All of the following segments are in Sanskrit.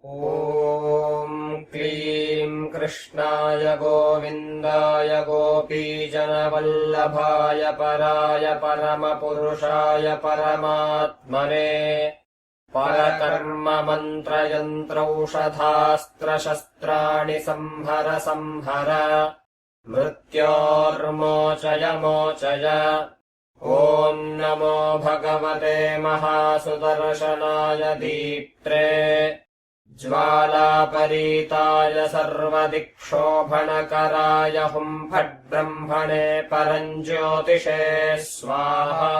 ॐ क्लीं कृष्णाय गोविन्दाय गोपीजनवल्लभाय पराय परमपुरुषाय परमात्मने परकर्ममन्त्रयन्त्रौषधास्त्रशस्त्राणि संहर संहर मृत्योर्मोचय मोचय। ॐ नमो भगवते महासुदर्शनाय दीप्त्रे ज्वालापरीताय सर्वदिक्षोभणकराय हुंफट्ब्रह्मणे परञ्ज्योतिषे स्वाहा।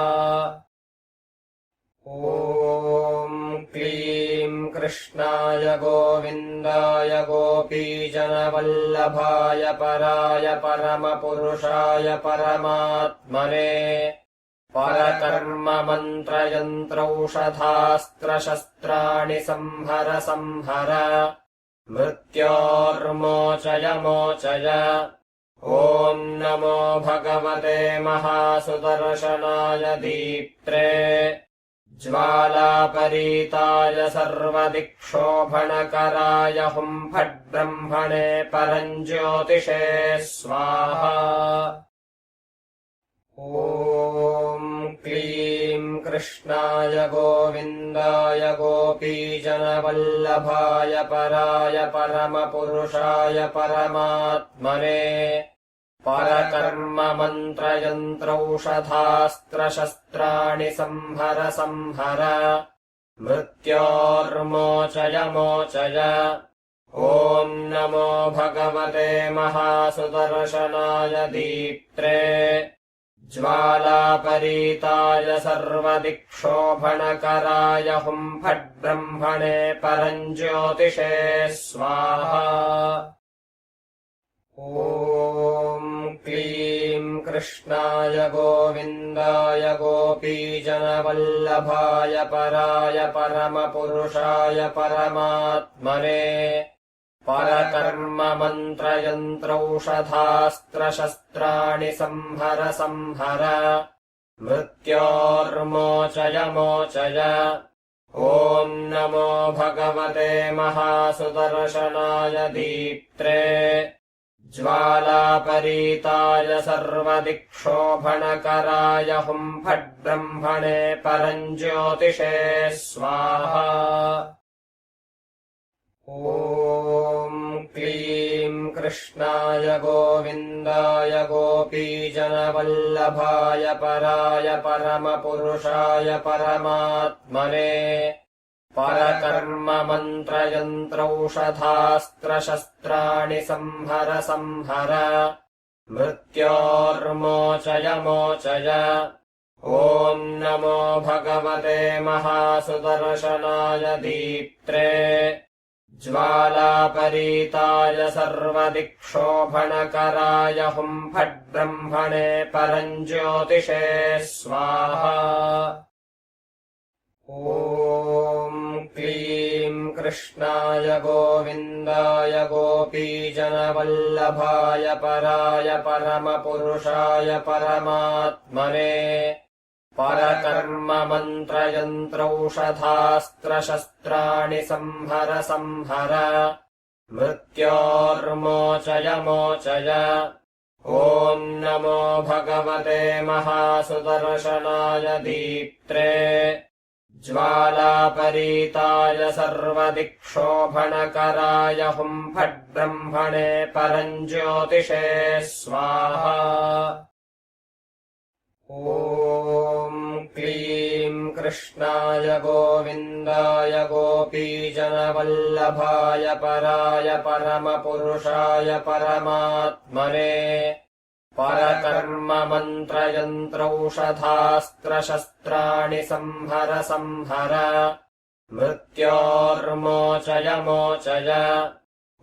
ॐ क्लीं कृष्णाय गोविन्दाय गोपीजनवल्लभाय पराय परमपुरुषाय परमात्मने परकर्ममन्त्रयन्त्रौषधास्त्रशस्त्राणि संहर संहर मृत्योर्मोचय मोचय। ॐ नमो भगवते महासुदर्शनाय दीप्त्रे ज्वालापरीताय सर्वदिक्षोभणकराय हुंफट्ब्रह्मणे परञ्ज्योतिषे स्वाहा। ॐ क्लीं कृष्णाय गोविन्दाय गोपीजनवल्लभाय पराय परमपुरुषाय परमात्मने परकर्ममन्त्रयन्त्रौषधास्त्रशस्त्राणि संहर संहर मृत्योर्मोचय मोचय। ॐ नमो भगवते महासुदर्शनाय दीप्त्रे ज्वालापरीताय सर्वदिक्षोभणकराय हुंफट्ब्रह्मणे परञ्ज्योतिषे स्वाहा। ॐ क्लीं कृष्णाय गोविन्दाय गोपीजनवल्लभाय पराय परमपुरुषाय परमात्मने परकर्ममन्त्रयन्त्रौषधास्त्रशस्त्राणि संहर संहर मृत्योर्मोचय मोचय। ॐ नमो भगवते महासुदर्शनाय दीप्त्रे ज्वालापरीताय सर्वदिक्षोभणकराय हुंफट्ब्रह्मणे परञ्ज्योतिषे स्वाहा। ॐ क्लीं कृष्णाय गोविन्दाय गोपीजनवल्लभाय पराय परमपुरुषाय परमात्मने परकर्ममन्त्रयन्त्रौषधास्त्रशस्त्राणि संहर संहर मृत्योर्मोचय मोचय। ॐ नमो भगवते महासुदर्शनाय दीप्त्रे ज्वालापरीताय सर्वदिक्षोभणकराय हुंफट्ब्रह्मणे परञ्ज्योतिषे स्वाहा। ॐ क्लीं कृष्णाय गोविन्दाय गोपीजनवल्लभाय पराय परमपुरुषाय परमात्मने परकर्ममन्त्रयन्त्रौषधास्त्रशस्त्राणि संहर संहर मृत्योर्मोचय मोचय। ॐ नमो भगवते महासुदर्शनाय दीप्त्रे ज्वालापरीताय सर्वदिक्षोभणकराय हुंफट्ब्रह्मणे परञ्ज्योतिषे स्वाहा। ॐ क्लीं कृष्णाय गोविन्दाय गोपीजनवल्लभाय पराय परमपुरुषाय परमात्मने परकर्ममन्त्रयन्त्रौषधास्त्रशस्त्राणि संहर संहर मृत्योर्मोचय मोचय।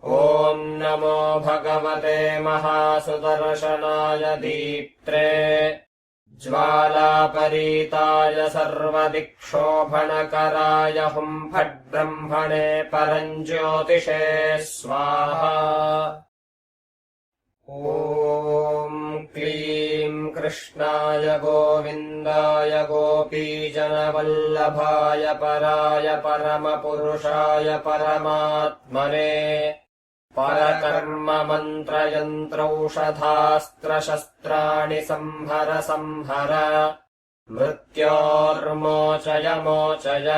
ॐ नमो भगवते महासुदर्शनाय दीप्त्रे ज्वालापरीताय सर्वदिक्षोभणकराय हुंफट्ब्रह्मणे परञ्ज्योतिषे स्वाहा। ॐ क्लीं कृष्णाय गोविन्दाय गोपीजनवल्लभाय पराय परमपुरुषाय परमात्मने परकर्ममन्त्रयन्त्रौषधास्त्रशस्त्राणि संहर संहर मृत्योर्मोचय मोचय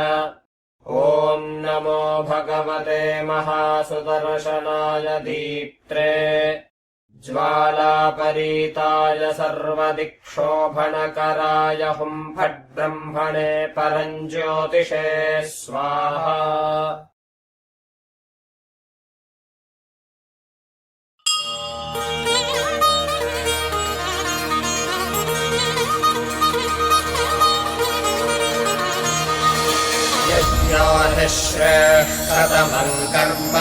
ॐ नमो भगवते महासुदर्शनाय दीप्त्रे ज्वालापरीताय सर्वदिक्षोभणकराय हुम्फट्ब्रह्मणे परञ्ज्योतिषे स्वाहा। यज्ञो हि श्रेष्ठतमम् कर्म